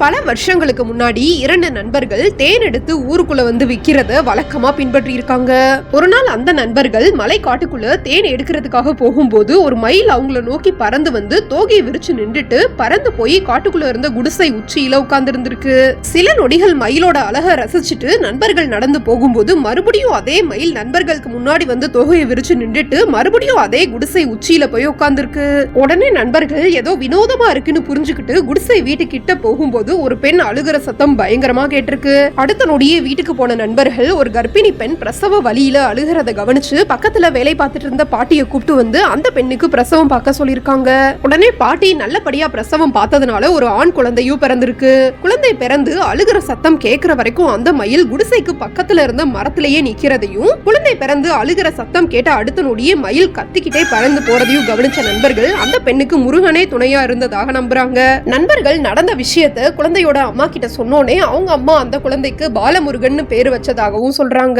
பல வருஷங்களுக்கு முன்னாடி 2 நண்பர்கள் தேன் எடுத்து ஊருக்குள்ள வந்து விக்கிறத வழக்கமா பின்பற்றி இருக்காங்க. ஒரு நாள் அந்த நண்பர்கள் மலை காட்டுக்குள்ள தேன் எடுக்கிறதுக்காக போகும்போது ஒரு மயில் அவங்கள நோக்கி பறந்து வந்து தோகையை விரிச்சு நின்றுட்டு பறந்து போய் காட்டுக்குள்ள இருந்த குடிசை உச்சியில உட்கார்ந்து இருந்திருக்கு. சில நொடிகள் மயிலோட அழக ரசிச்சுட்டு நண்பர்கள் நடந்து போகும்போது மறுபடியும் அதே மயில் நண்பர்களுக்கு முன்னாடி வந்து தோகையை விரிச்சு நின்றுட்டு மறுபடியும் அதே குடிசை உச்சியில போய் உட்கார்ந்துருக்கு. உடனே நண்பர்கள் ஏதோ வினோதமா இருக்குன்னு புரிஞ்சுக்கிட்டு குடிசை வீட்டுக்கிட்ட போகும்போது ஒரு பெண் அழுகிற சத்தம் பயங்கரமா கேட்டிருக்கு. அடுத்த நொடியே வீட்டுக்கு போன நண்பர்கள் ஒரு கர்ப்பிணி பெண் பிரசவ வலியில அழுகிறத கவனிச்சு பக்கத்துல வேலை பார்த்துட்டு இருந்த பாட்டியை கூப்பிட்டு வந்து அந்த பெண்ணுக்கு பிரசவம் பார்க்க சொல்லிருக்காங்க. உடனே பாட்டி நல்லபடியா பிரசவம் பார்த்ததுனால ஒரு ஆண் குழந்தையும் பிறந்திருக்கு. குழந்தை பிறந்து அழுகிற சத்தம் கேட்கிற வரைக்கும் அந்த மயில் குடிசைக்கு பக்கத்துல இருந்த மரத்திலேயே நிக்கிறதையும் குழந்தை பிறந்து அழுகிற சத்தம் கேட்ட அடுத்த நொடியே மயில் கத்திக்கிட்டே பறந்து போறதையும் கவனிச்ச நண்பர்கள் அந்த பெண்ணுக்கு முருகனே துணையா இருந்ததாக நம்புறாங்க. நண்பர்கள் நடந்த விஷயத்தை குழந்தையோட அம்மா கிட்ட சொன்னோனே அவங்க அம்மா அந்த குழந்தைக்கு பாலமுருகன் பேரு வச்சதாகவும் சொல்றாங்க.